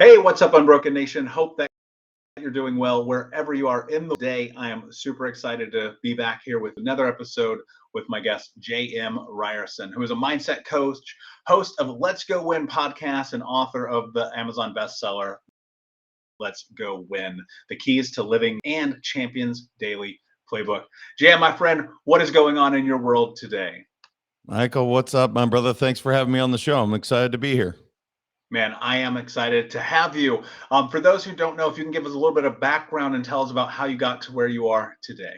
Hey, what's up, Unbroken Nation? Hope that you're doing well wherever you are in the day. I am super excited to be back here with another episode with my guest, JM Ryerson, who is a mindset coach, host of Let's Go Win podcast, and author of the Amazon bestseller, Let's Go Win, the keys to living and champions daily playbook. JM, my friend, what is going on in your world today? Michael, what's up, my brother? Thanks for having me on the show. I'm excited to be here. Man, I am excited to have you. For those who don't know, if you can give us a little bit of background and tell us about how you got to where you are today.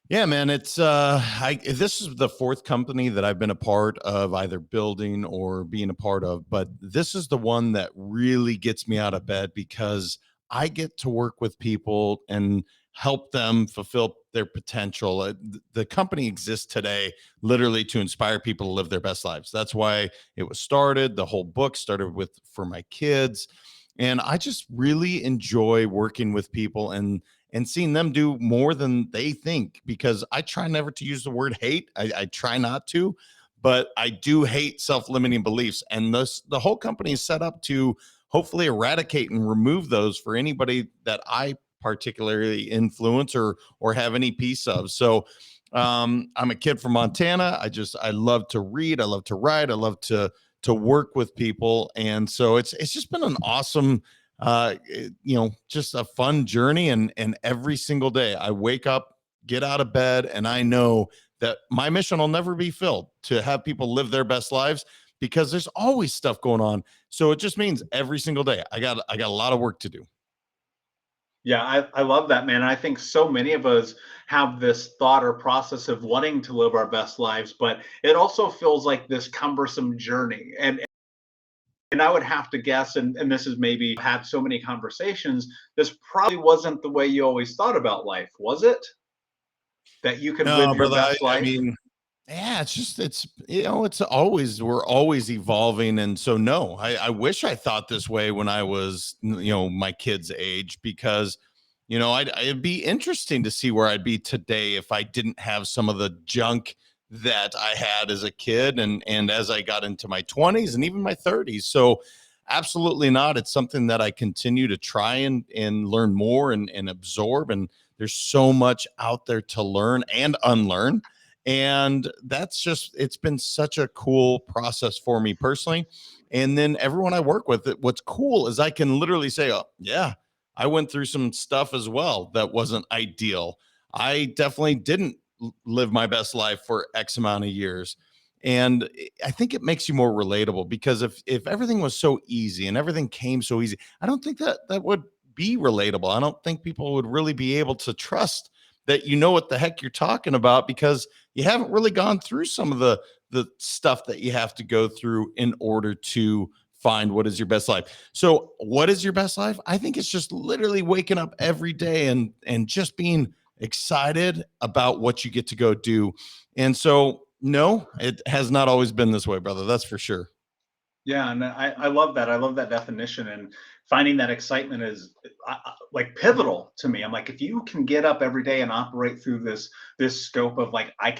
Yeah, man, it's this is the fourth company that I've been a part of, either building or being a part of, but this is the one that really gets me out of bed because I get to work with people and help them fulfill their potential. The company exists today literally to inspire people to live their best lives. That's why it was started. The whole book started with for my kids. And I just really enjoy working with people and seeing them do more than they think, because I try never to use the word hate. I try not to, but I do hate self-limiting beliefs. And the whole company is set up to hopefully eradicate and remove those for anybody that I particularly influence or have any piece of. So I'm a kid from Montana. I love to read. I love to write. I love to work with people. And so it's just been an awesome just a fun journey. And every single day I wake up, get out of bed, and I know that my mission will never be filled to have people live their best lives, because there's always stuff going on. So it just means every single day I got a lot of work to do. Yeah, I love that, man. I think so many of us have this thought or process of wanting to live our best lives, but it also feels like this cumbersome journey. And I would have to guess, and this is maybe had so many conversations, this probably wasn't the way you always thought about life, was it? That you could live No, your brother. best I life? mean, yeah, it's always, we're always evolving. And so, no, I wish I thought this way when I was, my kid's age, because, it'd be interesting to see where I'd be today if I didn't have some of the junk that I had as a kid and as I got into my 20s and even my 30s. So, absolutely not. It's something that I continue to try and learn more and absorb. And there's so much out there to learn and unlearn. And it's been such a cool process for me personally. And then everyone I work with, what's cool is I can literally say, oh, yeah, I went through some stuff as well that wasn't ideal. I definitely didn't live my best life for X amount of years. And I think it makes you more relatable, because if everything was so easy and everything came so easy, I don't think that would be relatable. I don't think people would really be able to trust that you know what the heck you're talking about, because you haven't really gone through some of the stuff that you have to go through in order to find what is your best life. So what is your best life? I think it's just literally waking up every day and just being excited about what you get to go do. And so, no, it has not always been this way, brother. That's for sure. Yeah, and I love that. I love that definition, and finding that excitement is like pivotal to me. I'm like, if you can get up every day and operate through this scope of like, I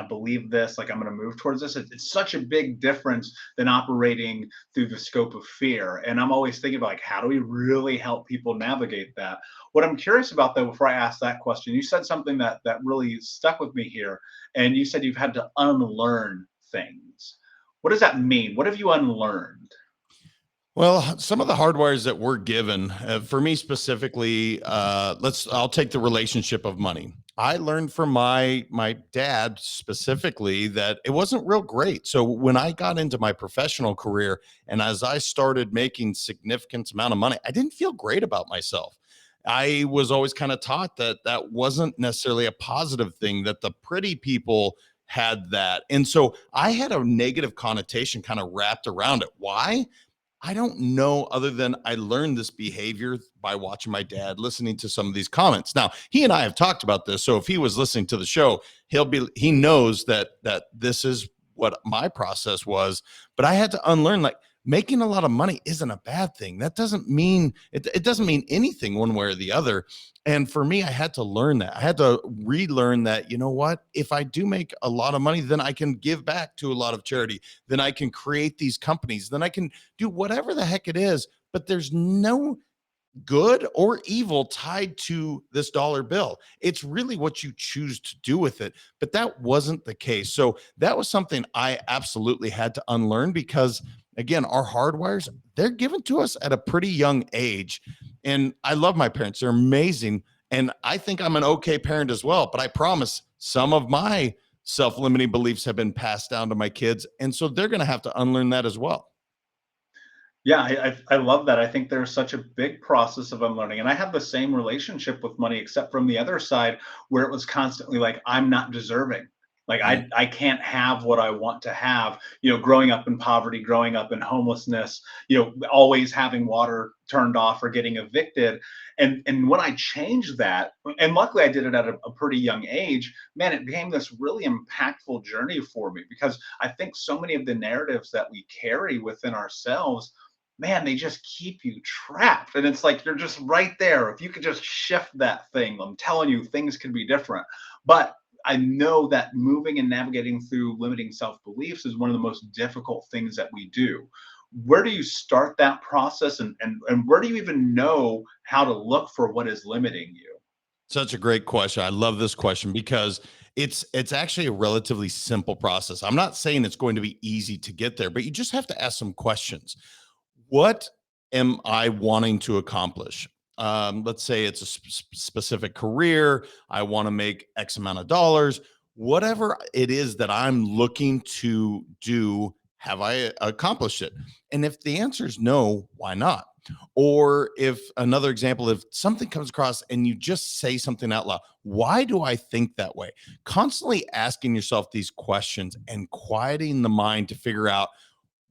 believe this, like I'm going to move towards this. It's such a big difference than operating through the scope of fear. And I'm always thinking about like, how do we really help people navigate that? What I'm curious about though, before I ask that question, you said something that really stuck with me here, and you said you've had to unlearn things. What does that mean? What have you unlearned? Well, some of the hardwires that we're given, for me specifically, I'll take the relationship of money. I learned from my dad specifically that it wasn't real great. So when I got into my professional career and as I started making significant amount of money, I didn't feel great about myself. I was always kind of taught that that wasn't necessarily a positive thing, that the pretty people had that. And so I had a negative connotation kind of wrapped around it. Why? I don't know, other than I learned this behavior by watching my dad, listening to some of these comments. Now, he and I have talked about this. So if he was listening to the show, he knows that this is what my process was. But I had to unlearn, like, making a lot of money isn't a bad thing. That doesn't mean it doesn't mean anything one way or the other. And for me, I had to learn that. I had to relearn that, you know what? If I do make a lot of money, then I can give back to a lot of charity. Then I can create these companies. Then I can do whatever the heck it is. But there's no good or evil tied to this dollar bill. It's really what you choose to do with it. But that wasn't the case. So that was something I absolutely had to unlearn because, again, our hardwires, they're given to us at a pretty young age. And I love my parents, they're amazing. And I think I'm an okay parent as well. But I promise some of my self limiting beliefs have been passed down to my kids. And so they're going to have to unlearn that as well. Yeah, I love that. I think there's such a big process of unlearning, and I have the same relationship with money, except from the other side, where it was constantly like I'm not deserving. Like Mhm. I can't have what I want to have. Growing up in poverty, growing up in homelessness, always having water turned off or getting evicted. And when I changed that, and luckily I did it at a pretty young age, man, it became this really impactful journey for me because I think so many of the narratives that we carry within ourselves, man, they just keep you trapped. And it's like you're just right there. If you could just shift that thing, I'm telling you, things could be different. But I know that moving and navigating through limiting self beliefs is one of the most difficult things that we do. Where do you start that process, and where do you even know how to look for what is limiting you? Such a great question. I love this question because it's actually a relatively simple process. I'm not saying it's going to be easy to get there, but you just have to ask some questions. What am I wanting to accomplish? Let's say it's a specific career. I want to make X amount of dollars. Whatever it is that I'm looking to do, have I accomplished it? And if the answer is no, why not? Or if another example, if something comes across and you just say something out loud, why do I think that way? Constantly asking yourself these questions and quieting the mind to figure out,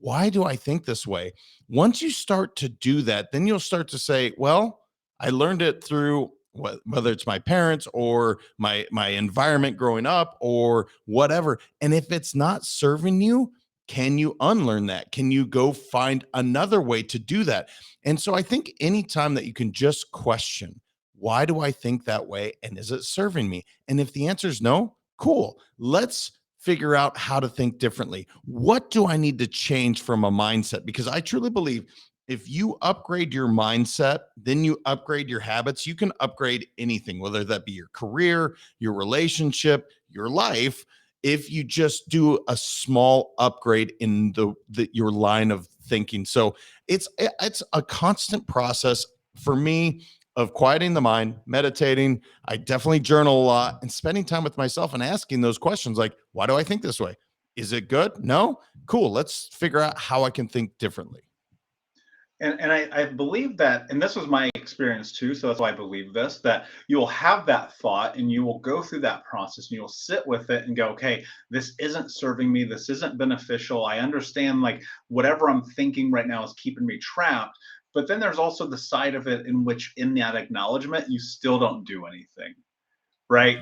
why do I think this way? Once you start to do that, then you'll start to say, well, I learned it through whether it's my parents or my environment growing up or whatever. And if it's not serving you, can you unlearn that? Can you go find another way to do that? And so I think anytime that you can just question, why do I think that way? And is it serving me? And if the answer is no, cool. Let's figure out how to think differently. What do I need to change from a mindset? Because I truly believe if you upgrade your mindset, then you upgrade your habits. You can upgrade anything, whether that be your career, your relationship, your life. If you just do a small upgrade in your line of thinking, so it's a constant process for me of quieting the mind, meditating. I definitely journal a lot and spending time with myself and asking those questions like, why do I think this way? Is it good? No? Cool. Let's figure out how I can think differently. And I believe that, and this was my experience too, so that's why I believe this, that you'll have that thought and you will go through that process and you'll sit with it and go, okay, this isn't serving me, this isn't beneficial. I understand like whatever I'm thinking right now is keeping me trapped. But then there's also the side of it in which in that acknowledgement, you still don't do anything, right?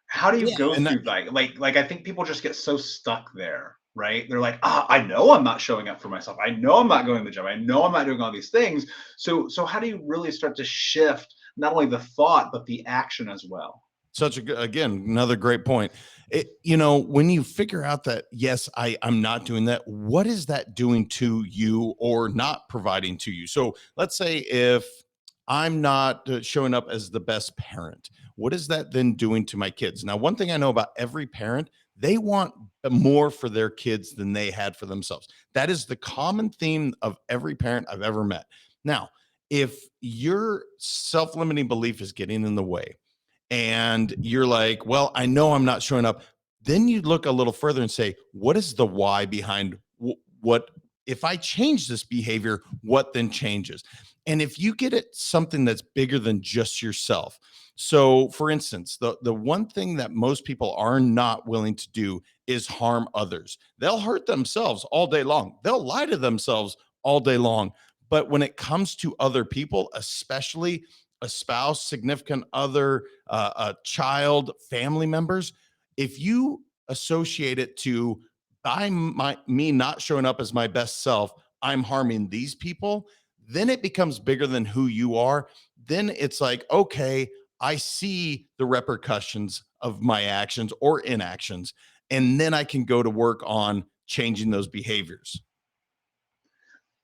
How do you Yeah. go And through that? Like I think people just get so stuck there, right? They're like, ah, I know I'm not showing up for myself. I know I'm not going to the gym. I know I'm not doing all these things. So how do you really start to shift not only the thought but the action as well? such a good, again, another great point. When you figure out that, yes, I'm not doing that, what is that doing to you or not providing to you? So let's say if I'm not showing up as the best parent, what is that then doing to my kids? Now, one thing I know about every parent, they want more for their kids than they had for themselves. That is the common theme of every parent I've ever met. Now, if your self limiting belief is getting in the way, and you're like, well, I know I'm not showing up. Then you look a little further and say, what is the why behind what? If I change this behavior, what then changes? And if you get it something that's bigger than just yourself. So, for instance, the one thing that most people are not willing to do is harm others. They'll hurt themselves all day long. They'll lie to themselves all day long. But when it comes to other people, especially a spouse, significant other, a child, family members, if you associate it to me not showing up as my best self, I'm harming these people, then it becomes bigger than who you are. Then it's like, okay, I see the repercussions of my actions or inactions, and then I can go to work on changing those behaviors.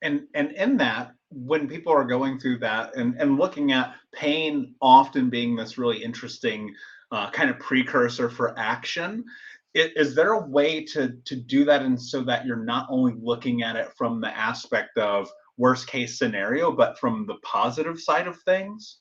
And in that, when people are going through that and looking at pain often being this really interesting kind of precursor for action, is there a way to do that, and so that you're not only looking at it from the aspect of worst case scenario, but from the positive side of things?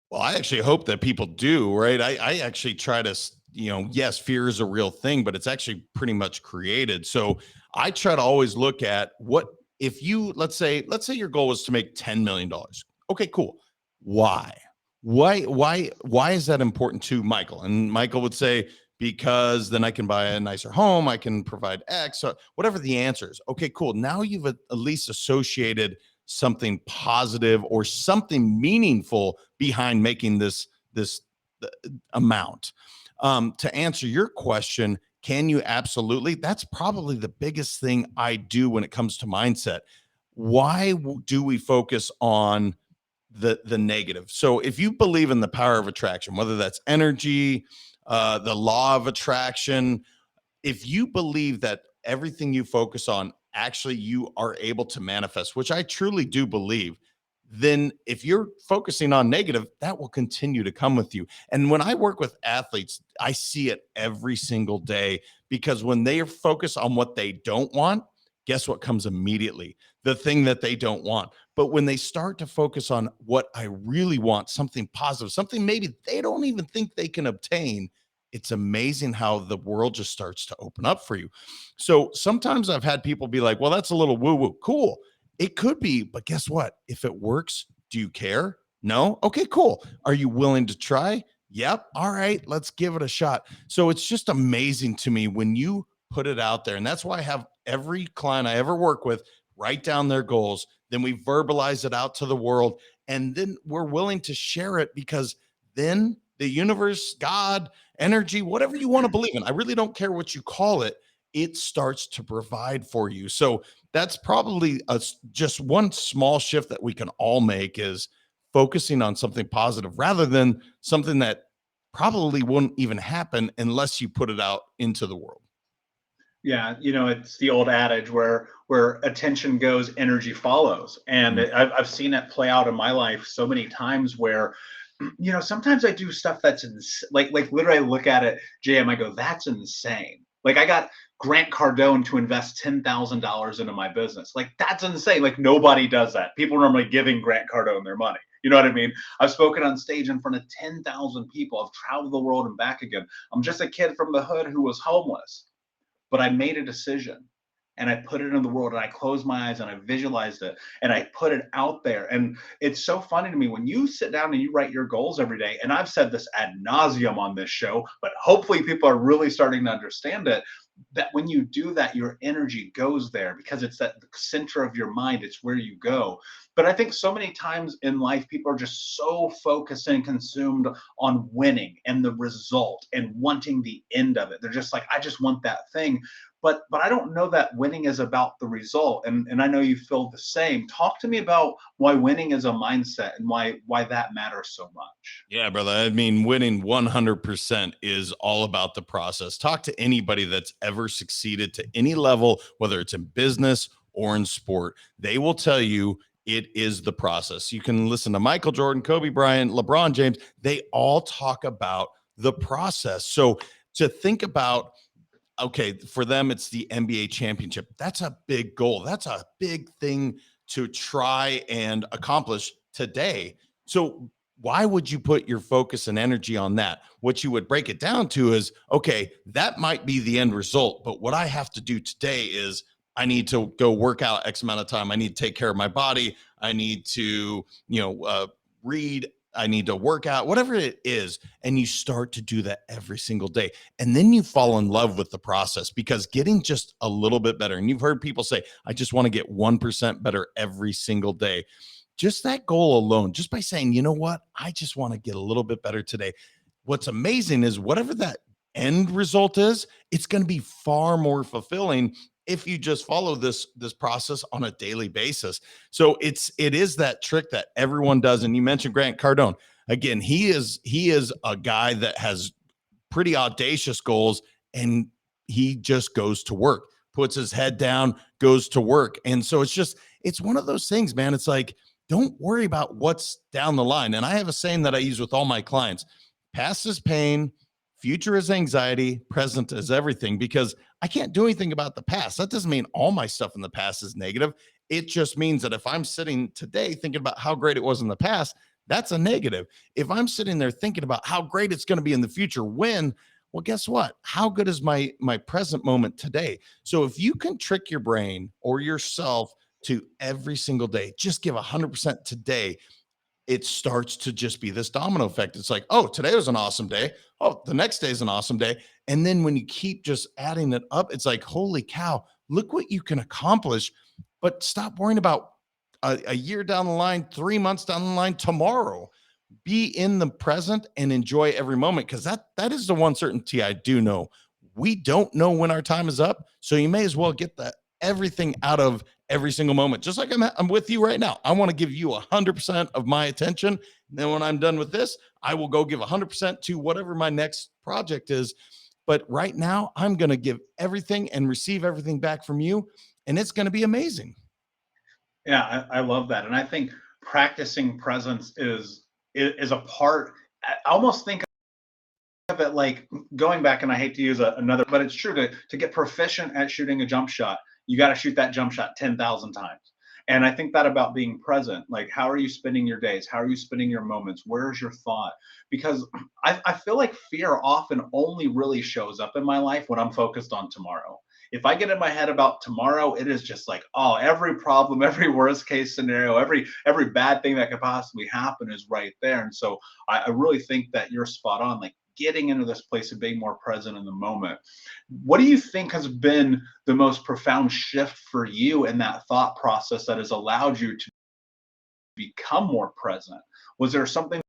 Well, I actually hope that people do, right? I actually try to, yes, fear is a real thing, but it's actually pretty much created. So I try to always look at what, if you, let's say your goal was to make $10 million. Okay, cool. Why? Why is that important to Michael? And Michael would say, because then I can buy a nicer home, I can provide X, whatever the answer is. Okay, cool. Now you've at least associated something positive or something meaningful behind making this uh, amount. To answer your question, can you? Absolutely. That's probably the biggest thing I do when it comes to mindset. Why do we focus on the negative? So if you believe in the power of attraction, whether that's energy, the law of attraction, if you believe that everything you focus on actually you are able to manifest, which I truly do believe, then if you're focusing on negative, that will continue to come with you. And when I work with athletes, I see it every single day, because when they are focused on what they don't want, guess what comes immediately? The thing that they don't want. But when they start to focus on what I really want, something positive, something maybe they don't even think they can obtain, it's amazing how the world just starts to open up for you. So sometimes I've had people be like, well, that's a little woo woo. Cool. It could be, but guess what? If it works, do you care? No? Okay, cool. Are you willing to try? Yep. All right, let's give it a shot. So it's just amazing to me when you put it out there. And that's why I have every client I ever work with write down their goals. Then we verbalize it out to the world. And then we're willing to share it, because then the universe, God, energy, whatever you want to believe in, I really don't care what you call it, it starts to provide for you. So that's probably just one small shift that we can all make, is focusing on something positive rather than something that probably wouldn't even happen unless you put it out into the world. Yeah, it's the old adage where attention goes, energy follows, and Mm. I've seen it play out in my life so many times where, sometimes I do stuff that's like literally I look at it, JM, I go, that's insane. Like I got Grant Cardone to invest $10,000 into my business. Like that's insane. Like nobody does that. People are normally giving Grant Cardone their money. You know what I mean? I've spoken on stage in front of 10,000 people. I've traveled the world and back again. I'm just a kid from the hood who was homeless, but I made a decision and I put it in the world and I closed my eyes and I visualized it and I put it out there. And it's so funny to me when you sit down and you write your goals every day. And I've said this ad nauseum on this show, but hopefully people are really starting to understand it, that when you do that, your energy goes there because it's at the center of your mind. It's where you go. But I think so many times in life, people are just so focused and consumed on winning and the result and wanting the end of it. They're just like, I just want that thing. But I don't know that winning is about the result. And I know you feel the same. Talk to me about why winning is a mindset and why that matters so much. Yeah, brother. I mean, winning 100% is all about the process. Talk to anybody that's ever succeeded to any level, whether it's in business or in sport. They will tell you it is the process. You can listen to Michael Jordan, Kobe Bryant, LeBron James. They all talk about the process. So to think about, okay, for them, it's the NBA championship. That's a big goal. That's a big thing to try and accomplish today. So, why would you put your focus and energy on that? What you would break it down to is, okay, that might be the end result, but what I have to do today is I need to go work out X amount of time. I need to take care of my body. I need to, read. I need to work out, whatever it is. And you start to do that every single day. And then you fall in love with the process, because getting just a little bit better. And you've heard people say, I just want to get 1% better every single day. Just that goal alone, just by saying, you know what, I just want to get a little bit better today. What's amazing is whatever that end result is, it's going to be far more fulfilling if you just follow this process on a daily basis. So it is that trick that everyone does. And you mentioned Grant Cardone. Again, he is a guy that has pretty audacious goals, and he just goes to work, puts his head down, goes to work. And so it's one of those things, man. It's like, don't worry about what's down the line. And I have a saying that I use with all my clients: past is pain, future is anxiety, present is everything. Because I can't do anything about the past. That doesn't mean all my stuff in the past is negative. It just means that if I'm sitting today thinking about how great it was in the past, that's a negative. If I'm sitting there thinking about how great it's going to be in the future, well, guess what? How good is my present moment today? So if you can trick your brain or yourself to every single day, just give 100% today, it starts to just be this domino effect. It's like, oh, today was an awesome day. Oh, the next day is an awesome day. And then when you keep just adding it up, it's like, holy cow, look what you can accomplish. But stop worrying about a year down the line, 3 months down the line, tomorrow. Be in the present and enjoy every moment, because that is the one certainty I do know. We don't know when our time is up, so you may as well get that everything out of every single moment. Just like I'm with you right now. I want to give you 100% of my attention. And then when I'm done with this, I will go give 100% to whatever my next project is. But right now, I'm going to give everything and receive everything back from you, and it's going to be amazing. Yeah, I love that, and I think practicing presence is a part. I almost think of it like going back, and I hate to use another, but it's true, to get proficient at shooting a jump shot, you got to shoot that jump shot 10,000 times. And I think that about being present, like how are you spending your days? How are you spending your moments? Where's your thought? Because I feel like fear often only really shows up in my life when I'm focused on tomorrow. If I get in my head about tomorrow, it is just like, oh, every problem, every worst case scenario, every bad thing that could possibly happen is right there. And so I really think that you're spot on. Like getting into this place of being more present in the moment. What do you think has been the most profound shift for you in that thought process that has allowed you to become more present? Was there something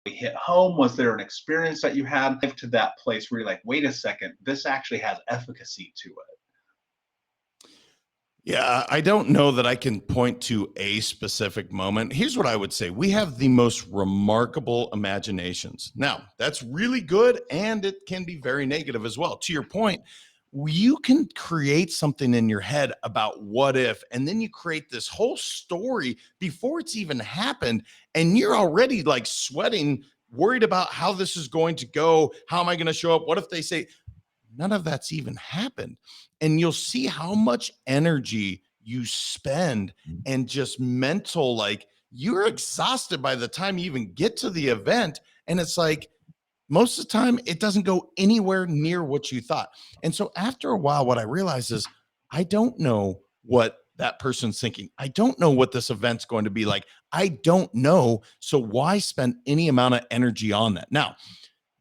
that hit home? Was there an experience that you had to that place where you're like, wait a second, this actually has efficacy to it? Yeah, I don't know that I can point to a specific moment. Here's what I would say: we have the most remarkable imaginations. Now, that's really good, and it can be very negative as well. To your point, you can create something in your head about what if, and then you create this whole story before it's even happened, and you're already like sweating, worried about how this is going to go. How am I going to show up? What if they say, none of that's even happened? And you'll see how much energy you spend and just mental, like you're exhausted by the time you even get to the event. And it's like, most of the time, it doesn't go anywhere near what you thought. And so after a while, what I realize is I don't know what that person's thinking. I don't know what this event's going to be like. I don't know. So why spend any amount of energy on that? Now,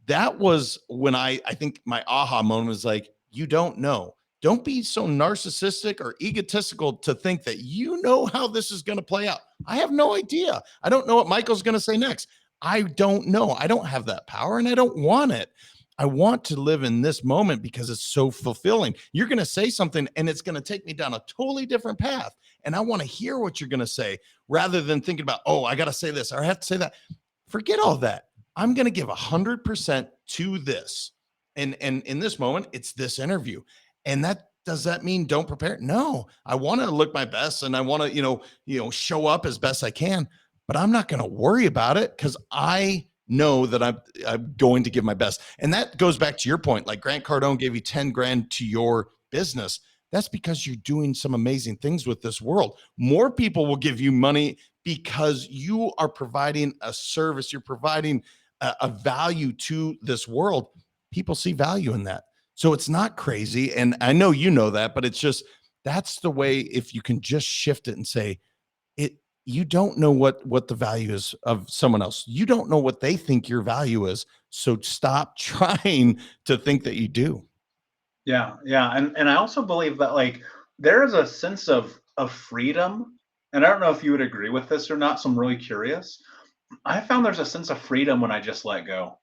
that was when I think my aha moment was like, you don't know. Don't be so narcissistic or egotistical to think that you know how this is going to play out. I have no idea. I don't know what Michael's going to say next. I don't know. I don't have that power, and I don't want it. I want to live in this moment because it's so fulfilling. You're going to say something and it's going to take me down a totally different path. And I want to hear what you're going to say rather than thinking about, oh, I got to say this or I have to say that. Forget all that. I'm going to give 100% to this. And in this moment, it's this interview. And that, does that mean don't prepare? No, I want to look my best and I want to, show up as best I can, but I'm not going to worry about it because I know that I'm going to give my best. And that goes back to your point. Like Grant Cardone gave you 10 grand to your business. That's because you're doing some amazing things with this world. More people will give you money because you are providing a service. You're providing a value to this world. People see value in that. So it's not crazy. And I know you know that, but it's just, that's the way. If you can just shift it and say it, you don't know what the value is of someone else. You don't know what they think your value is. So stop trying to think that you do. Yeah, yeah, and I also believe that like there is a sense of freedom, and I don't know if you would agree with this or not. So I'm really curious. I found there's a sense of freedom when I just let go.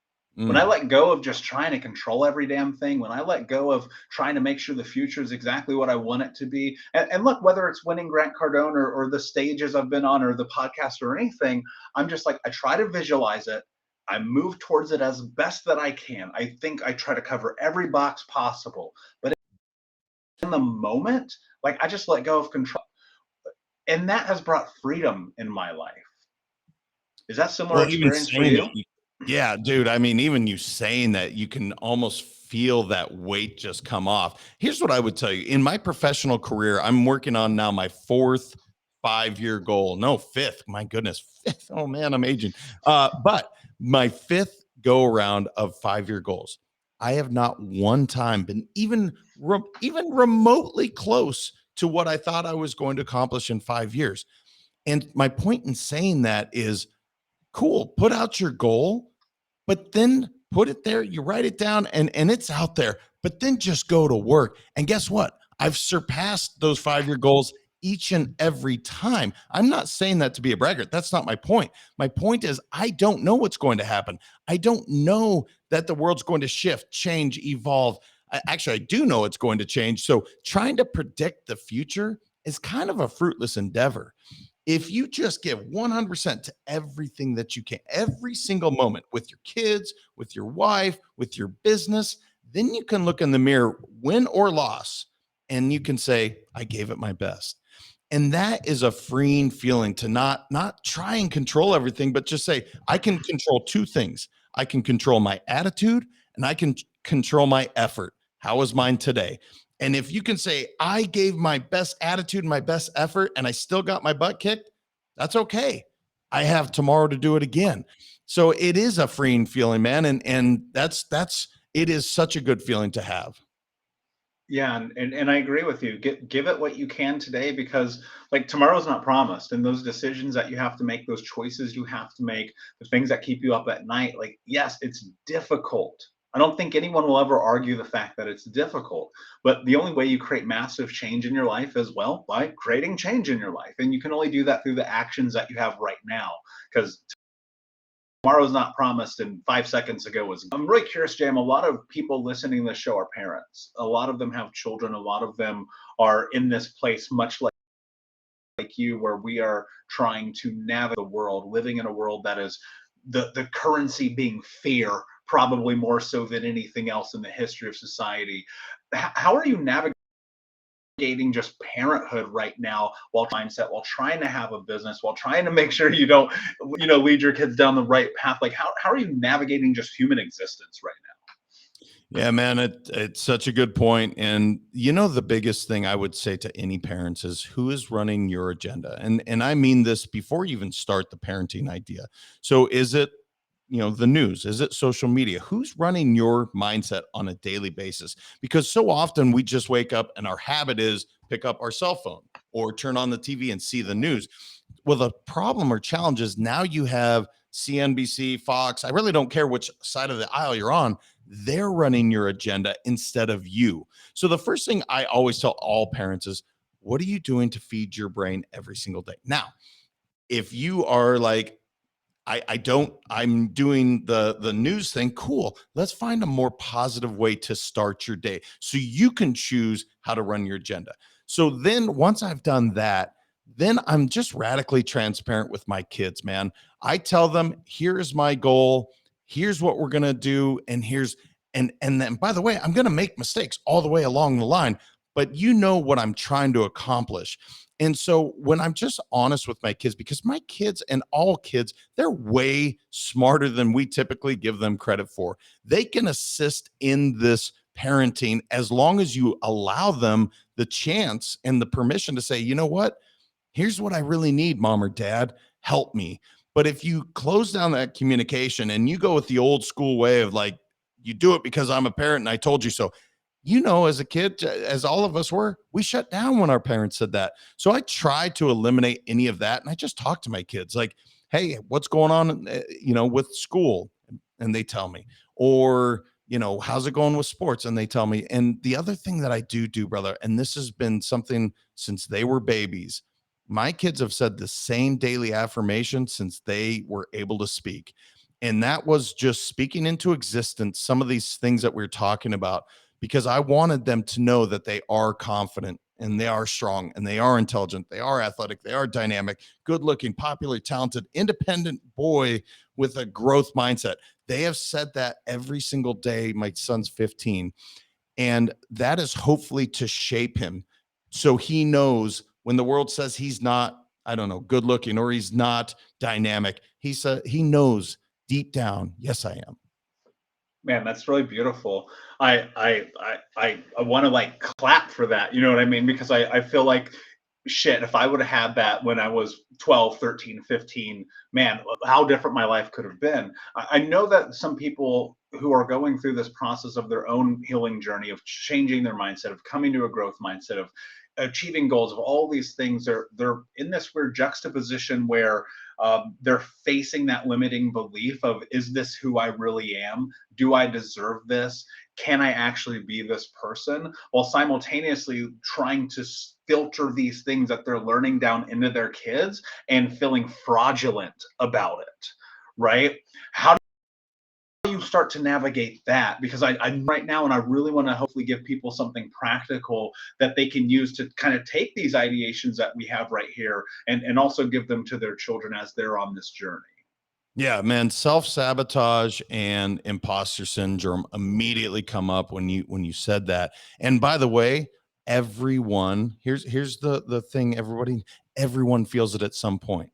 When I Mm. let go of just trying to control every damn thing, when I let go of trying to make sure the future is exactly what I want it to be, and look, whether it's winning Grant Cardone or the stages I've been on or the podcast or anything, I'm just like, I try to visualize it. I move towards it as best that I can. I think I try to cover every box possible. But in the moment, like I just let go of control. And that has brought freedom in my life. Is that similar Well, even experience for saying it, you? yeah, dude. I mean, even you saying that, you can almost feel that weight just come off. Here's what I would tell you. In my professional career, I'm working on now my fourth 5-year goal. No, fifth. My goodness, fifth. Oh man, I'm aging. But my fifth go around of 5-year goals. I have not one time been even remotely close to what I thought I was going to accomplish in 5 years. And my point in saying that is, cool, put out your goal, but then put it there, you write it down, and it's out there, but then just go to work. And guess what? I've surpassed those 5-year goals each and every time. I'm not saying that to be a braggart. That's not my point. My point is, I don't know what's going to happen. I don't know that the world's going to shift, change, evolve. Actually, I do know it's going to change. So trying to predict the future is kind of a fruitless endeavor. If you just give 100% to everything that you can, every single moment, with your kids, with your wife, with your business, then you can look in the mirror, win or loss, and you can say, I gave it my best. And that is a freeing feeling, to not try and control everything, but just say, I can control two things. I can control my attitude, and I can control my effort. How was mine today? And if you can say, I gave my best attitude and my best effort and I still got my butt kicked, that's okay. I have tomorrow to do it again. So it is a freeing feeling, man. And that's it is such a good feeling to have. Yeah, and I agree with you. Give it what you can today, because like tomorrow's not promised, and those decisions that you have to make, those choices you have to make, the things that keep you up at night, like yes, it's difficult. I don't think anyone will ever argue the fact that it's difficult, but the only way you create massive change in your life is, well, by creating change in your life, and you can only do that through the actions that you have right now, because tomorrow's not promised and 5 seconds ago was. I'm really curious, Jam. A lot of people listening to this show are parents. A lot of them have children. A lot of them are in this place, much like you, where we are trying to navigate the world, living in a world that is the currency being fear, probably more so than anything else in the history of society. How are you navigating just parenthood right now, while mindset, while trying to have a business, while trying to make sure you don't, lead your kids down the right path? Like how are you navigating just human existence right Yeah, man, it's such a good point. And the biggest thing I would say to any parents is, who is running your agenda? And I mean this before you even start the parenting idea. So is it, the news? Is it social media? Who's running your mindset on a daily basis? Because so often we just wake up and our habit is pick up our cell phone or turn on the TV and see the news. Well, the problem or challenge is, now you have CNBC, Fox. I really don't care which side of the aisle you're on. They're running your agenda instead of you. So the first thing I always tell all parents is, what are you doing to feed your brain every single day? Now, if you are like, I'm doing the news thing, cool. Let's find a more positive way to start your day so you can choose how to run your agenda. So then once I've done that, then I'm just radically transparent with my kids, man. I tell them, here's my goal, here's what we're gonna do, and here's and then, by the way, I'm gonna make mistakes all the way along the line, but you know what I'm trying to accomplish. And so when I'm just honest with my kids, because my kids and all kids, they're way smarter than we typically give them credit for. They can assist in this parenting as long as you allow them the chance and the permission to say, you know what? Here's what I really need, mom or dad. Help me. But if you close down that communication and you go with the old school way of like, you do it because I'm a parent and I told you so. As a kid, as all of us were, we shut down when our parents said that. So I try to eliminate any of that. And I just talk to my kids like, hey, what's going on, with school? And they tell me, or, how's it going with sports? And they tell me. And the other thing that I do, brother, and this has been something since they were babies, my kids have said the same daily affirmation since they were able to speak. And that was just speaking into existence some of these things that we are talking about, because I wanted them to know that they are confident and they are strong and they are intelligent, they are athletic, they are dynamic, good looking, popular, talented, independent boy with a growth mindset. They have said that every single day. My son's 15, and that is hopefully to shape him so he knows when the world says he's not, I don't know, good looking or he's not dynamic. He knows deep down, yes, I am. Man, that's really beautiful. I want to like clap for that. You know what I mean? Because I feel like shit, if I would have had that when I was 12, 13, 15, man, how different my life could have been. I know that some people who are going through this process of their own healing journey, of changing their mindset, of coming to a growth mindset, of achieving goals, of all these things, they're in this weird juxtaposition where they're facing that limiting belief of, is this who I really am? Do I deserve this? Can I actually be this person? While simultaneously trying to filter these things that they're learning down into their kids and feeling fraudulent about it, right? How do you start to navigate that? Because I'm right now, and I really want to hopefully give people something practical that they can use to kind of take these ideations that we have right here and also give them to their children as they're on this journey. Yeah, man, self-sabotage and imposter syndrome immediately come up when you said that. And by the way, everyone, here's the thing, everyone feels it at some point.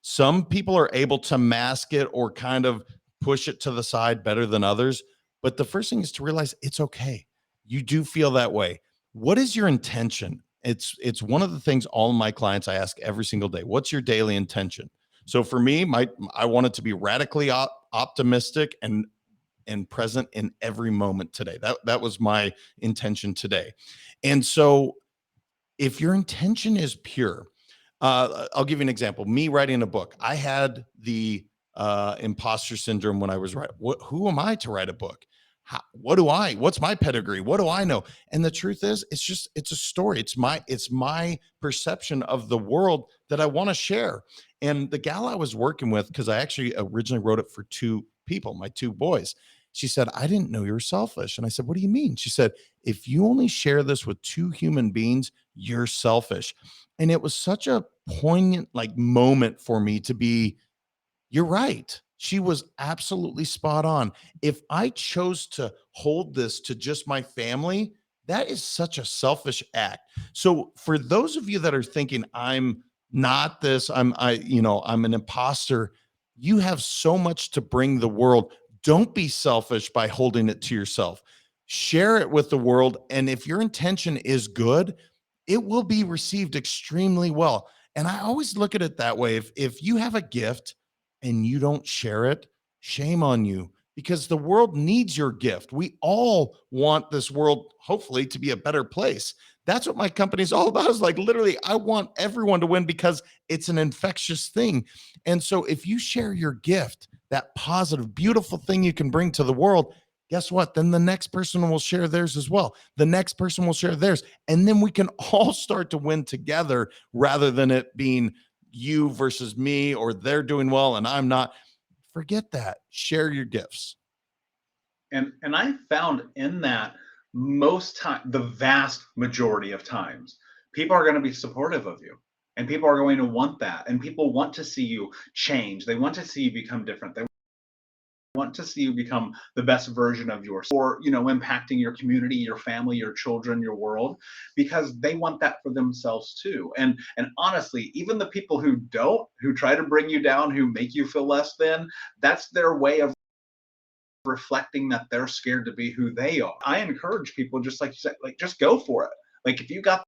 Some people are able to mask it or kind of push it to the side better than others, but the first thing is to realize it's okay. You do feel that way. What is your intention? It's one of the things all my clients I ask every single day. What's your daily intention? So for me, I wanted to be radically optimistic and present in every moment today. That was my intention today. And so if your intention is pure, I'll give you an example. Me writing a book, I had the imposter syndrome when I was writing. Who am I to write a book? What's my pedigree? What do I know? And the truth is, it's a story. It's my perception of the world that I want to share. And the gal I was working with, because I actually originally wrote it for two people, my two boys, she said, I didn't know you were selfish. And I said, what do you mean? She said, if you only share this with two human beings, you're selfish. And it was such a poignant like moment for me to be, you're right. She was absolutely spot on. If I chose to hold this to just my family, that is such a selfish act. So for those of you that are thinking I'm not this, I'm an imposter, you have so much to bring the world. Don't be selfish by holding it to yourself. Share it with the world, and if your intention is good, it will be received extremely well. And I always look at it that way. If you have a gift and you don't share it, shame on you, because the world needs your gift. We all want this world, hopefully, to be a better place. That's what my company is all about. Is like literally, I want everyone to win because it's an infectious thing. And so, if you share your gift, that positive, beautiful thing you can bring to the world, guess what? Then the next person will share theirs as well. The next person will share theirs. And then we can all start to win together rather than it being you versus me, or they're doing well and I'm not. Forget that. Share your gifts. And I found in that, most time, the vast majority of times, people are going to be supportive of you, and people are going to want that, and people want to see you change. They want to see you become different. They want to see you become the best version of yourself, or impacting your community, your family, your children, your world, because they want that for themselves too. And honestly, even the people who don't, who try to bring you down, who make you feel less than, that's their way of reflecting that they're scared to be who they are. I encourage people, just like you said, like, just go for it. Like, if you got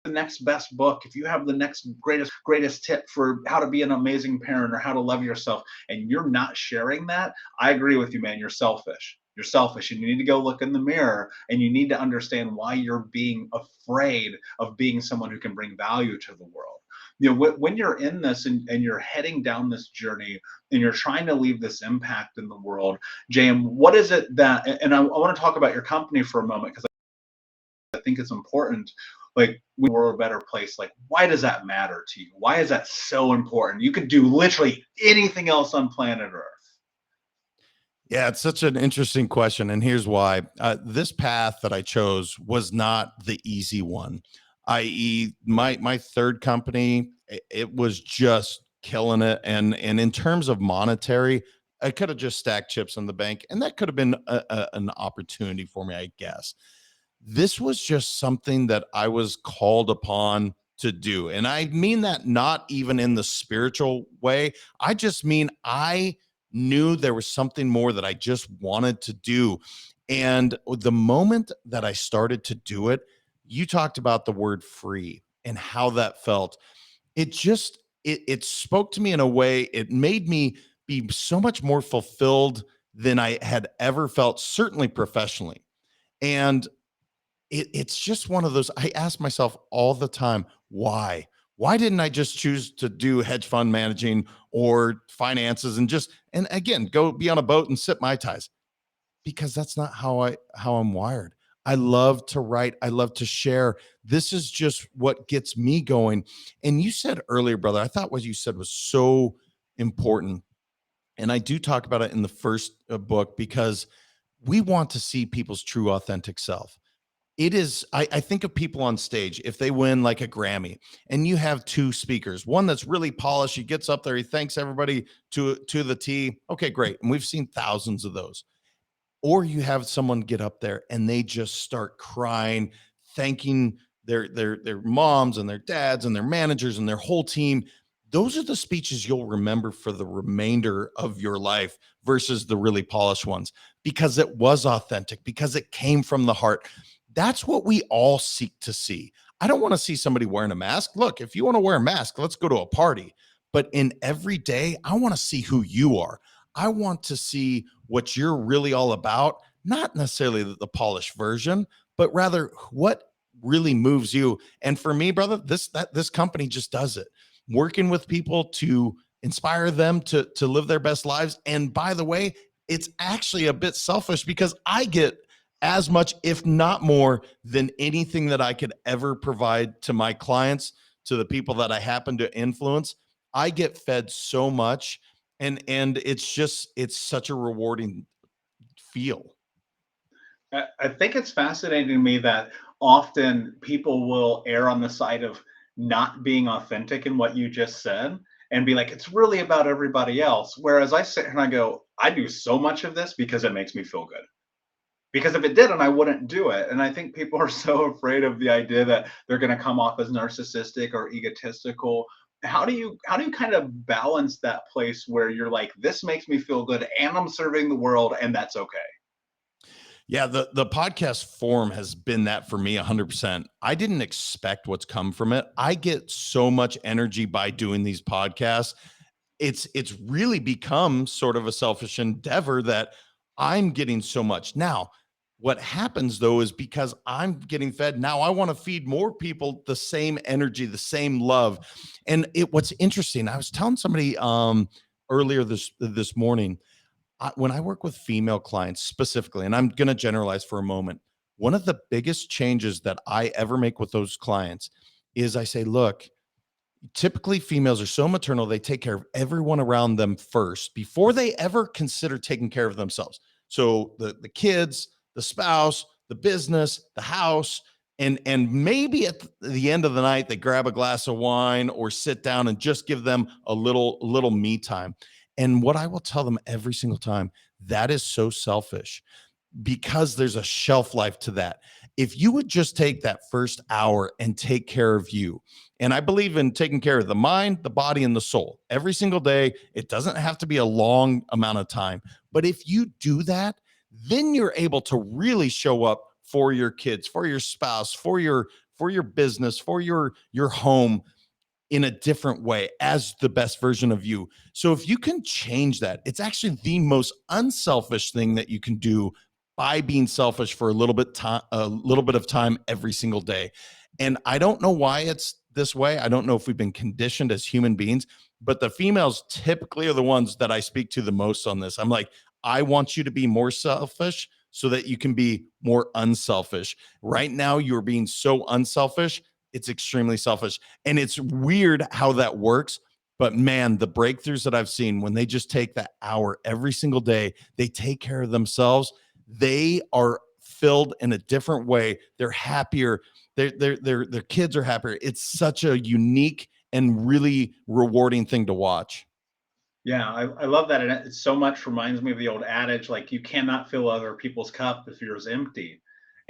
the next best book, if you have the next greatest tip for how to be an amazing parent or how to love yourself, and you're not sharing that, I agree with you, man. You're selfish. You're selfish, and you need to go look in the mirror, and you need to understand why you're being afraid of being someone who can bring value to the world. When you're in this, and you're heading down this journey, and you're trying to leave this impact in the world, JM, what is it that, and I want to talk about your company for a moment, because I think it's important. Like, we're a better place. Like, why does that matter to you? Why is that so important? You could do literally anything else on planet Earth. Yeah, it's such an interesting question. And here's why. This path that I chose was not the easy one, i.e., my third company, it was just killing it. And in terms of monetary, I could have just stacked chips in the bank, and that could have been an opportunity for me, I guess. This was just something that I was called upon to do. And I mean that not even in the spiritual way. I just mean I knew there was something more that I just wanted to do. And the moment that I started to do it, you talked about the word free and how that felt. It just it spoke to me in a way, it made me be so much more fulfilled than I had ever felt, certainly professionally. And it's just one of those. I ask myself all the time, why? Why didn't I just choose to do hedge fund managing or finances and just, and again, go be on a boat and sip mai tais? Because that's not how I'm wired. I love to write. I love to share. This is just what gets me going. And you said earlier, brother, I thought what you said was so important. And I do talk about it in the first book because we want to see people's true, authentic self. It is, I think of people on stage, if they win like a Grammy and you have two speakers, one that's really polished, he gets up there, he thanks everybody to the T. Okay, great. And we've seen thousands of those. Or you have someone get up there and they just start crying, thanking their moms and their dads and their managers and their whole team. Those are the speeches you'll remember for the remainder of your life versus the really polished ones, because it was authentic, because it came from the heart. That's what we all seek to see. I don't want to see somebody wearing a mask. Look, if you want to wear a mask, let's go to a party. But in every day, I want to see who you are. I want to see what you're really all about, not necessarily the polished version, but rather what really moves you. And for me, brother, this company just does it. Working with people to inspire them to live their best lives. And by the way, it's actually a bit selfish because I get as much, if not more, than anything that I could ever provide to my clients, to the people that I happen to influence. I get fed so much, and it's such a rewarding feel. I think it's fascinating to me that often people will err on the side of not being authentic in what you just said and be like, it's really about everybody else. Whereas I sit here and I go, I do so much of this because it makes me feel good. Because if it didn't, I wouldn't do it. And I think people are so afraid of the idea that they're going to come off as narcissistic or egotistical. How do you kind of balance that place where you're like, this makes me feel good and I'm serving the world and that's okay? Yeah, the podcast form has been that for me 100%. I didn't expect what's come from it. I get so much energy by doing these podcasts. It's really become sort of a selfish endeavor that I'm getting so much. Now, what happens though is because I'm getting fed, now I want to feed more people the same energy, the same love. And what's interesting, I was telling somebody earlier this morning, when I work with female clients specifically, and I'm going to generalize for a moment, one of the biggest changes that I ever make with those clients is I say, look, typically females are so maternal, they take care of everyone around them first before they ever consider taking care of themselves. So the kids, the spouse, the business, the house, and maybe at the end of the night they grab a glass of wine or sit down and just give them a little me time. And what I will tell them every single time, that is so selfish because there's a shelf life to that. If you would just take that first hour and take care of you, and I believe in taking care of the mind, the body, and the soul every single day. It doesn't have to be a long amount of time, but if you do that, then you're able to really show up for your kids, for your spouse, for your business, for your home in a different way as the best version of you. So if you can change that, it's actually the most unselfish thing that you can do by being selfish for a little bit of time every single day. And I don't know why it's this way. I don't know if we've been conditioned as human beings, but the females typically are the ones that I speak to the most on this. I'm like, I want you to be more selfish so that you can be more unselfish. Right now, you're being so unselfish, it's extremely selfish. And it's weird how that works. But man, the breakthroughs that I've seen when they just take that hour every single day, they take care of themselves. They are filled in a different way. They're happier. Their kids are happier. It's such a unique and really rewarding thing to watch. Yeah, I love that. And it so much reminds me of the old adage, like you cannot fill other people's cup if yours empty.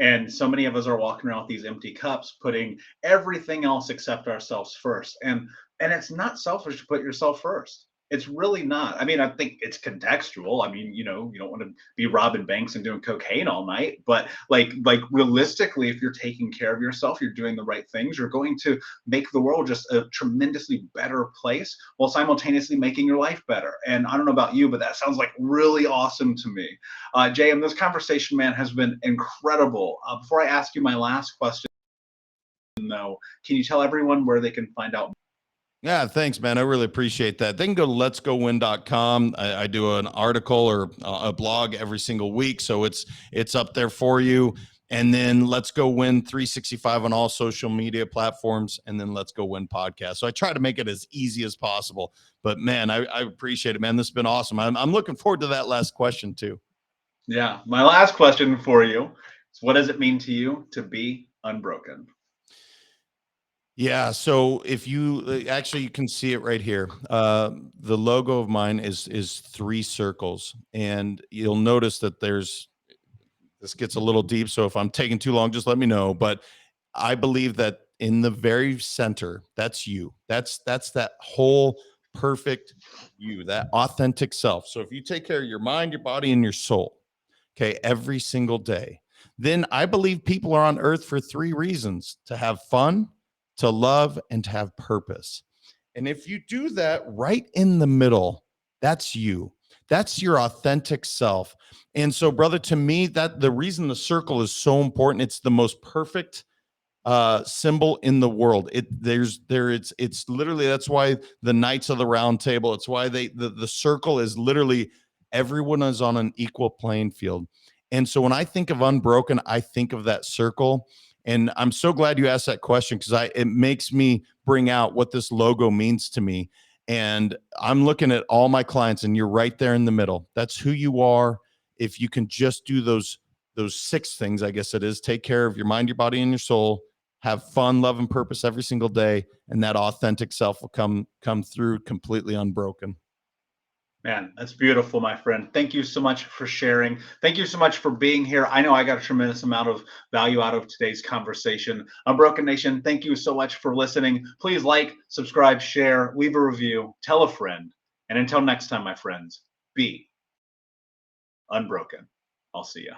And so many of us are walking around with these empty cups, putting everything else except ourselves first. And it's not selfish to put yourself first. It's really not. I mean, I think it's contextual. I mean, you don't want to be robbing banks and doing cocaine all night, but like realistically, if you're taking care of yourself, you're doing the right things, you're going to make the world just a tremendously better place while simultaneously making your life better. And I don't know about you, but that sounds like really awesome to me. JM, this conversation, man, has been incredible. Before I ask you my last question, though, can you tell everyone where they can find out? Yeah, thanks, man. I really appreciate that. They can go to letsgowin.com. I do an article or a blog every single week, so it's up there for you. And then Let's Go Win 365 on all social media platforms, and then Let's Go Win podcast. So I try to make it as easy as possible. But man, I appreciate it, man. This has been awesome. I'm looking forward to that last question too. Yeah, my last question for you is, what does it mean to you to be unbroken? Yeah. So if you actually, you can see it right here. The logo of mine is three circles, and you'll notice that this gets a little deep. So if I'm taking too long, just let me know. But I believe that in the very center, that's you. That's that whole perfect you, that authentic self. So if you take care of your mind, your body, and your soul, okay, every single day, then I believe people are on earth for three reasons: to have fun, to love, and to have purpose. And if you do that right in the middle, that's you. That's your authentic self. And so, brother, to me, that the reason the circle is so important, it's the most perfect symbol in the world. It's literally, that's why the Knights of the Round Table, it's why the circle is literally everyone is on an equal playing field. And so when I think of Unbroken, I think of that circle. And I'm so glad you asked that question, because it makes me bring out what this logo means to me. And I'm looking at all my clients, and you're right there in the middle. That's who you are. If you can just do those six things, I guess it is: take care of your mind, your body, and your soul, have fun, love, and purpose every single day, and that authentic self will come through completely unbroken. Man, that's beautiful, my friend. Thank you so much for sharing. Thank you so much for being here. I know I got a tremendous amount of value out of today's conversation. Unbroken Nation, thank you so much for listening. Please like, subscribe, share, leave a review, tell a friend. And until next time, my friends, be unbroken. I'll see ya.